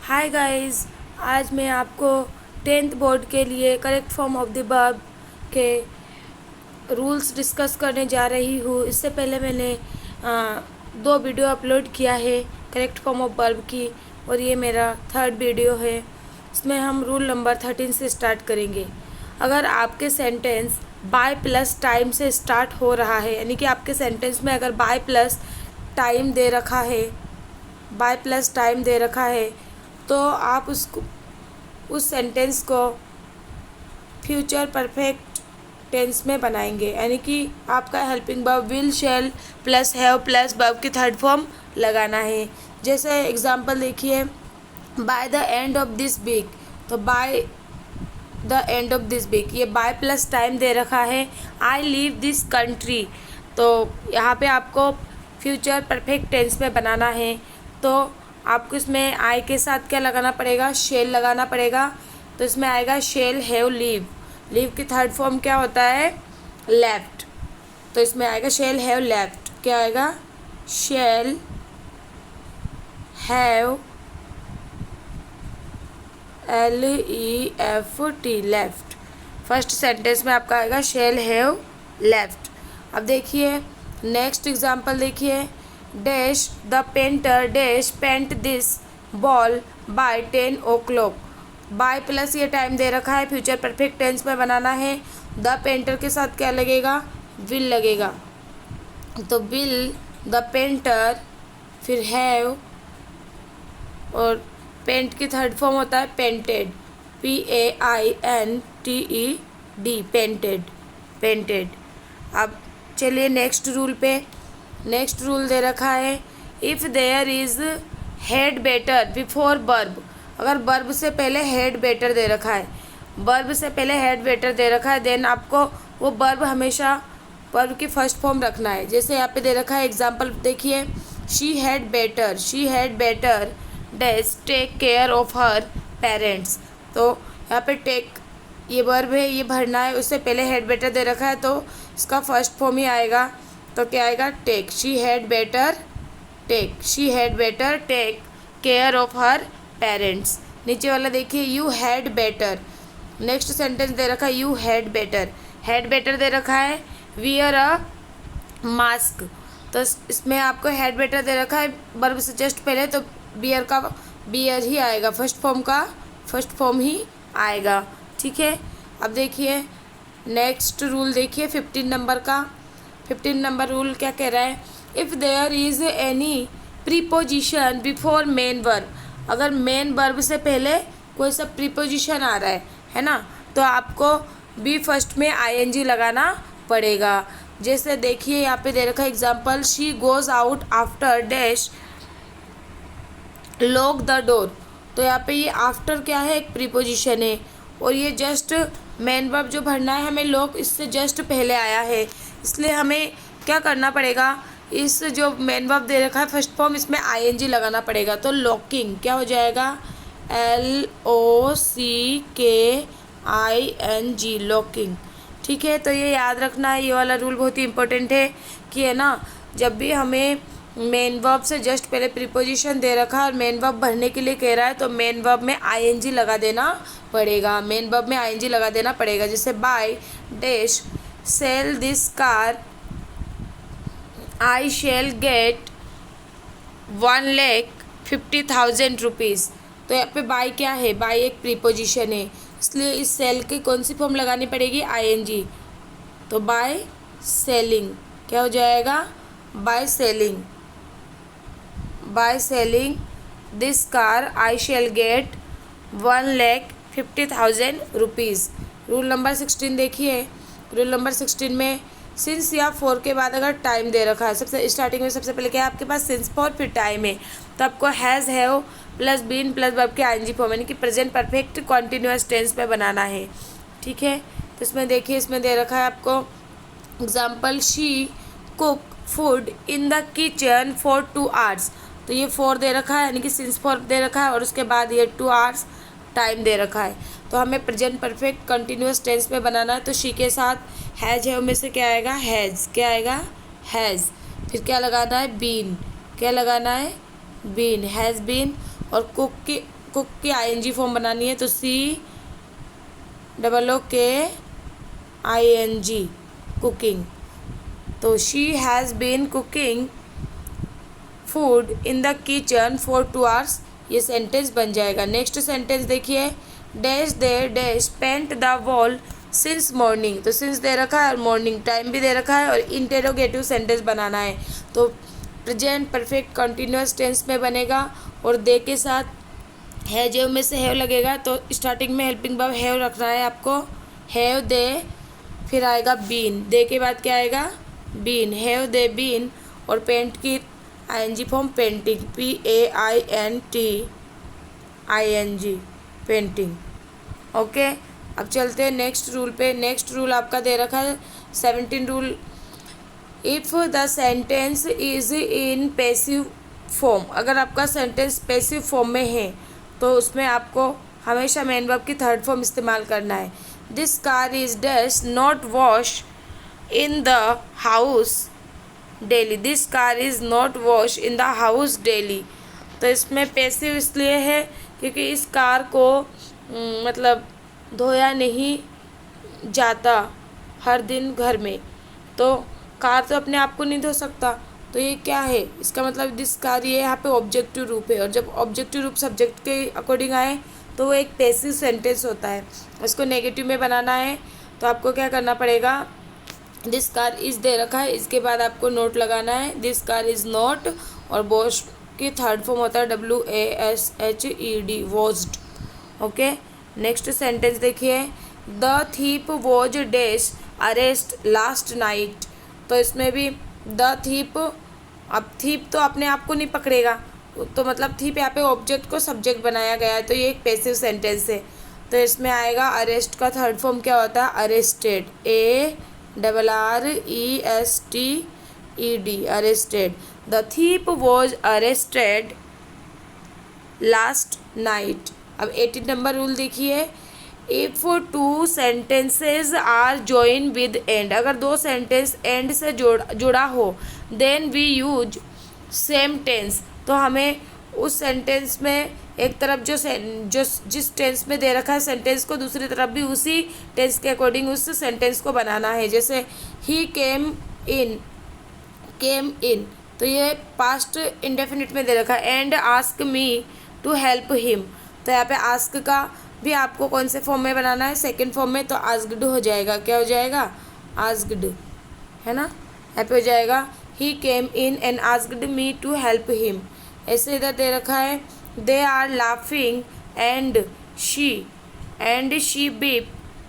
Hi guys, आज मैं आपको 10th बोर्ड के लिए correct form of the verb के रूल्स डिस्कस करने जा रही हूँ। इससे पहले मैंने 2 वीडियो अपलोड किया है करेक्ट फॉर्म ऑफ वर्ब की, और ये मेरा 3rd वीडियो है। इसमें हम रूल नंबर 13 से स्टार्ट करेंगे। अगर आपके सेंटेंस बाय प्लस टाइम से स्टार्ट हो रहा है, यानी कि आपके सेंटेंस में अगर बाय प्लस टाइम दे रखा है तो आप उस सेंटेंस को फ्यूचर परफेक्ट टेंस में बनाएंगे, यानी कि आपका helping verb will, shall plus have plus verb की 3rd फॉर्म लगाना है। जैसे एग्जांपल देखिए, by the end of this week, तो by the end of this week, ये बाय प्लस टाइम दे रखा है। आई लीव दिस कंट्री, तो यहाँ पे आपको फ्यूचर परफेक्ट टेंस में बनाना है। तो आपको इसमें आई के साथ क्या लगाना पड़ेगा, शेल लगाना पड़ेगा। तो इसमें आएगा शेल हैव लीव, लीव की 3rd फॉर्म क्या होता है, लेफ्ट। तो इसमें आएगा शेल हैव लेफ्ट, क्या आएगा, shall have LEFT left. First sentence में आपका आएगा शेल हैव लेफ्ट। अब देखिए नेक्स्ट एग्जांपल देखिए, dash the painter dash paint this ball by 10 o'clock। By plus ये टाइम दे रखा है, फ्यूचर परफेक्ट टेंस में बनाना है। द पेंटर के साथ क्या लगेगा, विल लगेगा। तो विल द पेंटर, फिर हैव, और पेंट की 3rd फॉर्म होता है पेंटेड, PAINTED, पेंटेड। अब चलिए नेक्स्ट रूल पे। नेक्स्ट रूल दे रखा है, if there is had better before verb. अगर वर्ब से पहले हेड बेटर दे रखा है, देन आपको वो वर्ब हमेशा वर्ब की 1st फॉर्म रखना है। जैसे यहाँ पे दे रखा है एग्जांपल देखिए, she had better dash take care of her parents. तो यहाँ पे टेक ये वर्ब है, ये भरना है, उससे पहले हेड बेटर दे रखा है तो इसका 1st फॉर्म ही आएगा। तो क्या आएगा, take, she had better take care of her parents. नीचे वाला देखिए, you had better, next sentence दे रखा है यू हैड बेटर दे रखा है वियर अ मास्क। तो इसमें आपको हेड बेटर दे रखा है वर्ब से जस्ट पहले, तो बियर ही आएगा, फर्स्ट फॉर्म ही आएगा। ठीक है। अब देखिए नेक्स्ट रूल देखिए 15 नंबर का। 15 नंबर रूल क्या कह रहा है, if there is any preposition before main verb. अगर मेन वर्ब से पहले कोई सा प्रीपोजिशन आ रहा है ना, तो आपको बी फर्स्ट में ING लगाना पड़ेगा। जैसे देखिए यहाँ पे दे रखा है example, she goes out after dash lock the door. तो यहाँ पे ये आफ्टर क्या है, एक प्रीपोजिशन है, और ये जस्ट मेन वर्ब जो भरना है हमें लॉक इससे जस्ट पहले आया है, इसलिए हमें क्या करना पड़ेगा, इस जो मेन वर्ब दे रखा है 1st फॉर्म, इसमें ING लगाना पड़ेगा। तो लॉकिंग क्या हो जाएगा, LOCKING, लॉकिंग। ठीक है। तो ये याद रखना है, ये वाला रूल बहुत ही इंपॉर्टेंट है कि है ना, जब भी हमें मेन वर्ब से जस्ट पहले प्रीपोजिशन दे रखा है और मेन वर्ब भरने के लिए कह रहा है, तो मेन वर्ब में ING लगा देना पड़ेगा। जैसे by dash sell this car I shall get 1,50,000 rupees. तो यहाँ पे बाय क्या है, बाय एक प्रीपोजिशन है, इसलिए इस सेल की कौन सी फॉर्म लगानी पड़ेगी, ING। तो बाय सेलिंग क्या हो जाएगा, by selling this car I shall get 1,50,000 rupees. Rule number 16 देखिए। रूल नंबर 16 में सिंस या फॉर के बाद अगर टाइम दे रखा है, सबसे स्टार्टिंग में सबसे पहले क्या है आपके पास, सिंस फॉर, फिर टाइम है, तो आपको has have plus been plus verb के ING फॉर्म, यानी कि प्रेजेंट परफेक्ट कॉन्टिन्यूअस टेंस में बनाना है। ठीक है। तो इसमें देखिए, इसमें दे रखा है आपको example, she cook food in the kitchen for 2 hours। तो ये 4 दे रखा है, यानी कि सिंस फॉर दे रखा है, और उसके बाद ये 2 hours टाइम दे रखा है। तो हमें प्रेजेंट परफेक्ट कंटिन्यूअस टेंस में बनाना है। तो शी के साथ हैज़ हैव में से क्या आएगा, हैज़, क्या आएगा, हैज़। फिर क्या लगाना है, बीन, क्या लगाना है, बीन, हैज़ बीन। और कुक की आईएनजी फॉर्म बनानी है तो COOKING, कुकिंग। तो she has been cooking food in the kitchen for 2 hours, ये सेंटेंस बन जाएगा। नेक्स्ट सेंटेंस देखिए, dash they dash paint the wall since morning. तो सिंस दे रखा है और मॉर्निंग टाइम भी दे रखा है और इंटेरोगेटिव सेंटेंस बनाना है तो प्रेजेंट परफेक्ट कंटिन्यूअस टेंस में बनेगा और दे के साथ है जो में से हैव लगेगा। तो स्टार्टिंग में हेल्पिंग वर्ब हैव रखना है आपको, हैव दे, फिर आएगा बीन, दे के बाद क्या आएगा बीन, हैव दे बीन, और पेंट की ING form painting, PAINTING, painting. Okay, अब चलते हैं नेक्स्ट रूल पे। नेक्स्ट रूल आपका दे रखा है 17 rule. If the sentence is in passive form, अगर आपका सेंटेंस पैसिव फॉर्म में है तो उसमें आपको हमेशा मेन वर्ब की थर्ड फॉर्म इस्तेमाल करना है। This car is dash not wash in the house daily, this car is not wash in the house daily. तो इसमें पैसिव इसलिए है क्योंकि इस कार को मतलब धोया नहीं जाता हर दिन घर में, तो कार तो अपने आप को नहीं धो सकता। तो ये क्या है, इसका मतलब दिस कार, ये यहाँ पे ऑब्जेक्टिव रूप है और जब ऑब्जेक्टिव रूप सब्जेक्ट के अकॉर्डिंग आए तो वो एक पैसिव सेंटेंस होता है। इसको नेगेटिव में बनाना है तो आपको क्या करना पड़ेगा, दिस कार इज़ दे रखा है, इसके बाद आपको नोट लगाना है दिस कार इज़ नॉट, और वॉश की थर्ड फॉर्म होता है WASHED, washed. Okay, next sentence देखिए, the thief was dash arrest last night. तो इसमें भी द थीप, अब थीप तो अपने आप को नहीं पकड़ेगा तो मतलब थीप यहाँ पे ऑब्जेक्ट को सब्जेक्ट बनाया गया है तो ये एक पैसिव सेंटेंस है। तो इसमें आएगा अरेस्ट का थर्ड फॉर्म क्या होता है, arrested, ARRESTED, arrested. The thief was arrested last night. अब 18 नंबर रूल देखिए, if 2 sentences are joined with and, अगर 2 सेंटेंस एंड से जुड़ा हो then we use same tense. तो हमें उस सेंटेंस में एक तरफ जो जिस टेंस में दे रखा है सेंटेंस को, दूसरी तरफ भी उसी टेंस के अकॉर्डिंग उस सेंटेंस को बनाना है। जैसे ही केम इन, तो ये पास्ट इंडेफिनिट में दे रखा है। And ask me to help him, तो यहाँ पे आस्क का भी आपको कौन से फॉर्म में बनाना है, सेकंड फॉर्म में। तो आस्क्ड हो जाएगा, क्या हो जाएगा, आस्क्ड, है ना। यहाँ पे हो जाएगा he came in and asked me to help him. ऐसे इधर दे रखा है they are laughing and she weep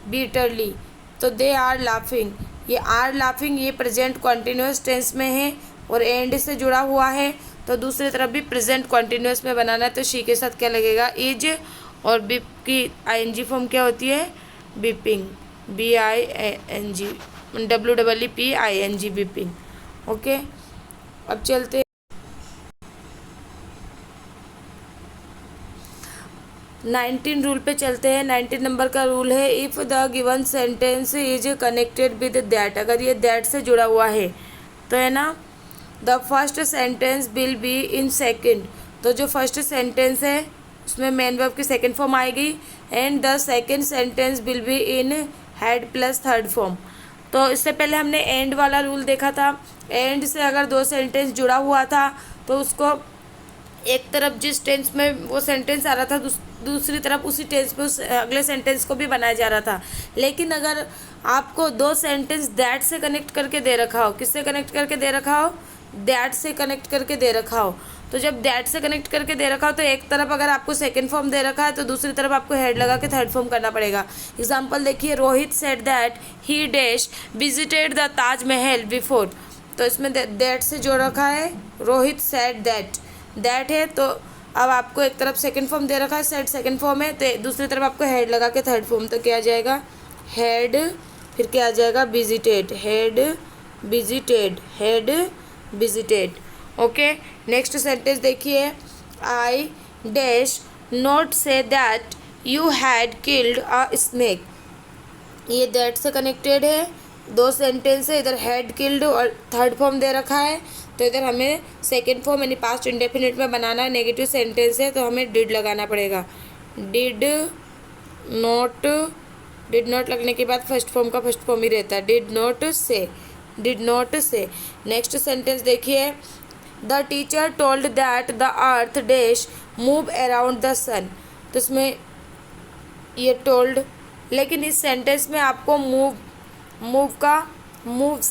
bitterly. तो दे आर लाफिंग, ये आर लाफिंग ये प्रेजेंट कॉन्टिन्यूस टेंस में है और एंड से जुड़ा हुआ है तो दूसरी तरफ भी प्रेजेंट कॉन्टिन्यूस में बनाना है। तो शी के साथ क्या लगेगा, इज, और बीप की आईएनजी फॉर्म क्या होती है, beeping, BING, WEEPING, beeping. Okay, अब चलते 19 रूल पे चलते हैं। 19 नंबर का रूल है, if the given sentence is connected with that, अगर ये दैट से जुड़ा हुआ है तो है ना, the first sentence will be in second. तो जो फर्स्ट सेंटेंस है उसमें मेन वर्ब की सेकेंड फॉर्म आएगी and the second sentence will be in head plus third form. तो इससे पहले हमने एंड वाला रूल देखा था, एंड से अगर 2 सेंटेंस जुड़ा हुआ था तो उसको एक तरफ जिस टेंस में वो सेंटेंस आ रहा था दूसरी तरफ उसी टेंस में उस अगले सेंटेंस को भी बनाया जा रहा था। लेकिन अगर आपको 2 सेंटेंस दैट से कनेक्ट करके दे रखा हो, किससे कनेक्ट करके दे रखा हो, दैट से कनेक्ट करके दे रखा हो, तो जब दैट से कनेक्ट करके दे रखा हो तो एक तरफ अगर आपको सेकंड फॉर्म दे रखा है तो दूसरी तरफ आपको हेड लगा के थर्ड फॉर्म करना पड़ेगा। एग्जांपल देखिए, Rohit said that he dash visited the Taj Mahal before. तो इसमें दैट से जो रखा है, रोहित सेड दैट है, तो अब आपको एक तरफ सेकंड फॉर्म दे रखा है, सेड सेकंड फॉर्म है, तो दूसरी तरफ आपको हेड लगा के थर्ड फॉर्म। तो क्या आ जाएगा, हेड, फिर क्या आ जाएगा, visited, had visited. Okay, next sentence देखिए, I dash not say that you had killed a snake. ये दैट से कनेक्टेड है, 2 सेंटेंस है, इधर हैड किल्ड और थर्ड फॉर्म दे रखा है तो इधर हमें सेकेंड फॉर्म यानी पास्ट इंडेफिनिट में बनाना है, नेगेटिव सेंटेंस है तो हमें डिड लगाना पड़ेगा। डिड नॉट लगने के बाद फर्स्ट फॉर्म का फर्स्ट फॉर्म ही रहता है, डिड नॉट से। नेक्स्ट सेंटेंस देखिए, the teacher told that the earth dash move around the sun. तो इसमें ये टोल्ड, लेकिन इस सेंटेंस में आपको मूव्स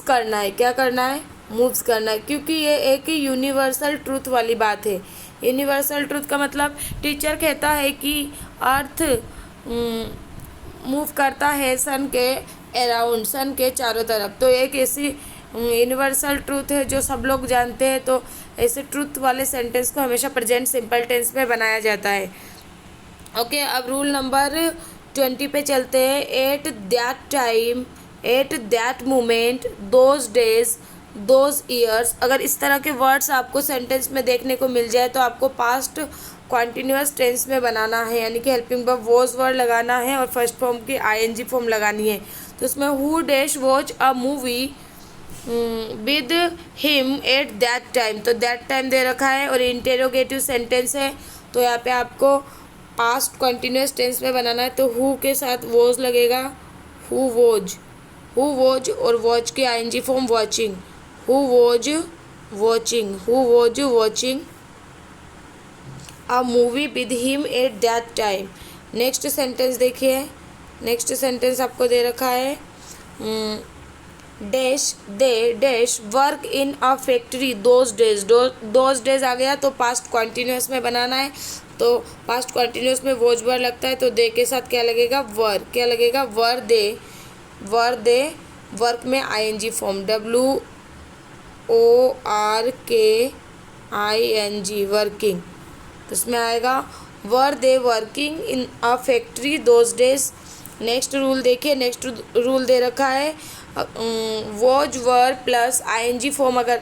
करना है। क्या करना है? मूव्स करना है, क्योंकि ये एक यूनिवर्सल ट्रूथ वाली बात है। यूनिवर्सल ट्रूथ का मतलब टीचर कहता है कि अर्थ मूव करता है सन के अराउंड, सन के चारों तरफ। तो एक ऐसी यूनिवर्सल ट्रूथ है जो सब लोग जानते हैं, तो ऐसे ट्रूथ वाले सेंटेंस को हमेशा प्रेजेंट सिंपल टेंस में बनाया जाता है। ओके, अब रूल नंबर 20 पे चलते हैं। Eight that time, at that moment, those days, those years. अगर इस तरह के वर्ड्स आपको सेंटेंस में देखने को मिल जाए तो आपको पास्ट कॉन्टिन्यूअस टेंस में बनाना है, यानी कि हेल्पिंग वर्ब वॉज वर्ड लगाना है और फर्स्ट फॉर्म की आईएनजी फॉर्म लगानी है। तो इसमें who dash watch a movie with him at that time, तो दैट टाइम दे रखा है और इंटेरोगेटिव सेंटेंस है, तो यहाँ पे आपको पास्ट कॉन्टिन्यूअस टेंस में बनाना है। तो हु के साथ वॉज लगेगा, हु वॉज और वॉच की ING form watching, who was watching a movie with him at that time. Next sentence देखिए, नेक्स्ट सेंटेंस आपको दे रखा है, dash they dash work in a factory those days. Those days आ गया तो पास्ट कॉन्टिन्यूअस में बनाना है, तो पास्ट कॉन्टिन्यूअस में वॉज वर्ड लगता है, तो दे के साथ क्या लगेगा? वर। क्या लगेगा? वर दे वर्क में आईएनजी फॉर्म WORKING वर्किंग, तो इसमें आएगा were they working in a factory those days. Next rule देखिए, नेक्स्ट रूल दे रखा है was were plus ING form अगर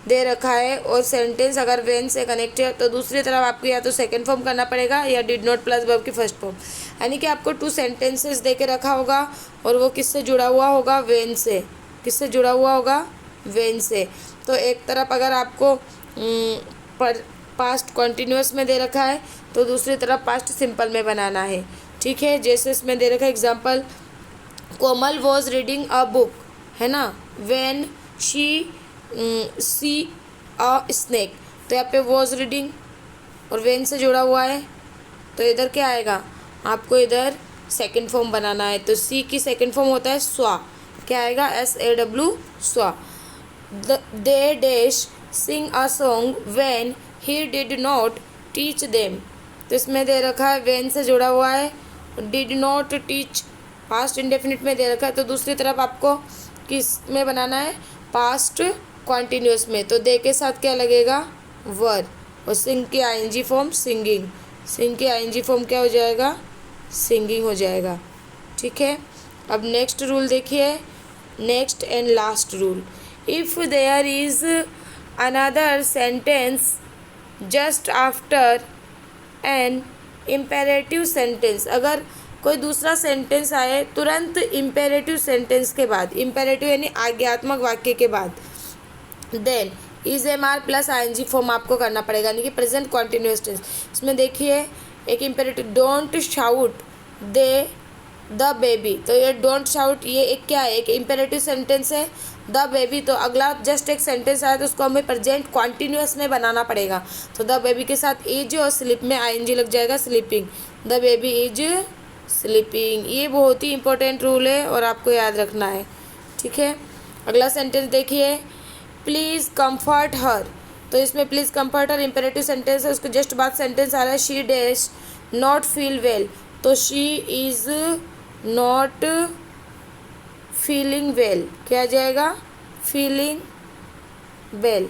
दे रखा है और सेंटेंस अगर वेन से कनेक्ट है तो दूसरी तरफ आपको या तो सेकंड फॉर्म करना पड़ेगा या डिड नॉट प्लस वर्ब की फर्स्ट फॉर्म, यानी कि आपको 2 सेंटेंसेस दे के रखा होगा और वो किससे जुड़ा हुआ होगा? वेन से। किससे जुड़ा हुआ होगा? वेन से। तो एक तरफ अगर आपको पास्ट कॉन्टिन्यूअस में दे रखा है तो दूसरी तरफ पास्ट सिंपल में बनाना है, ठीक है। जैसे इसमें दे रखा है example, Komal was reading a book, है ना, when she see a snake. तो यहाँ पे वॉज रीडिंग और व्हेन से जुड़ा हुआ है, तो इधर क्या आएगा? आपको इधर सेकंड फॉर्म बनाना है, तो सी की सेकंड फॉर्म होता है स्वा। क्या आएगा? SAW saw. They dash sing a song when he did not teach them. तो इसमें दे रखा है व्हेन से जुड़ा हुआ है, did not teach past indefinite में दे रखा है, तो दूसरी तरफ आपको किस में बनाना है? पास्ट कॉन्टिन्यूअस में। तो दे के साथ क्या लगेगा? वर, और सिंग की आईएनजी फॉर्म सिंगिंग। सिंग की आईएनजी फॉर्म क्या हो जाएगा? सिंगिंग हो जाएगा, ठीक है। अब नेक्स्ट रूल देखिए, next and last rule, if there is another sentence just after an imperative sentence, अगर कोई दूसरा सेंटेंस आए तुरंत इम्पेरेटिव सेंटेंस के बाद, इम्पेरेटिव यानी आज्ञात्मक वाक्य के बाद, then EMR plus ING form आपको करना पड़ेगा, यानी कि प्रेजेंट कॉन्टिन्यूअस टेंस। इसमें देखिए एक imperative, don't shout they the baby, तो ये डोंट शाउट ये एक क्या है? एक इम्पेरेटिव सेंटेंस है। द बेबी, तो अगला जस्ट एक सेंटेंस आया तो उसको हमें प्रेजेंट कॉन्टिन्यूअस में बनाना पड़ेगा, तो द बेबी के साथ इज और स्लीप में आईएनजी लग जाएगा, sleeping. The baby is sleeping. ये बहुत ही इंपॉर्टेंट रूल है और आपको याद रखना है, ठीक है। अगला सेंटेंस देखिए, प्लीज़ कम्फर्ट हर। तो इसमें please comfort her imperative sentence है, उसके जस्ट बाद सेंटेंस आ रहा है she dash not feel well, तो she is not feeling well. क्या आ जाएगा? Feeling well.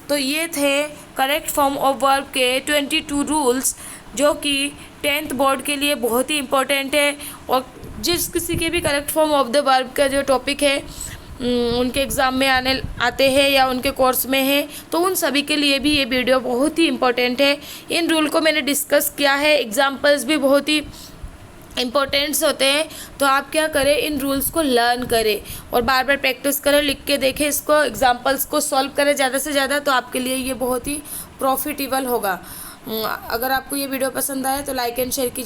तो ये थे करेक्ट फॉर्म ऑफ वर्ब के 22 रूल्स, जो कि 10th बोर्ड के लिए बहुत ही इंपॉर्टेंट है, और जिस किसी के भी correct form of the verb का जो टॉपिक है उनके एग्ज़ाम में आते हैं या उनके कोर्स में है, तो उन सभी के लिए भी ये वीडियो बहुत ही इंपॉर्टेंट है। इन रूल को मैंने डिस्कस किया है, एग्जाम्पल्स भी बहुत ही इम्पोर्टेंट्स होते हैं, तो आप क्या करें, इन रूल्स को लर्न करें और बार बार प्रैक्टिस करें, लिख के देखें, इसको एग्जांपल्स को सॉल्व करें ज़्यादा से ज़्यादा, तो आपके लिए ये बहुत ही प्रॉफिटेबल होगा। अगर आपको ये वीडियो पसंद आए तो लाइक एंड शेयर कीजिए।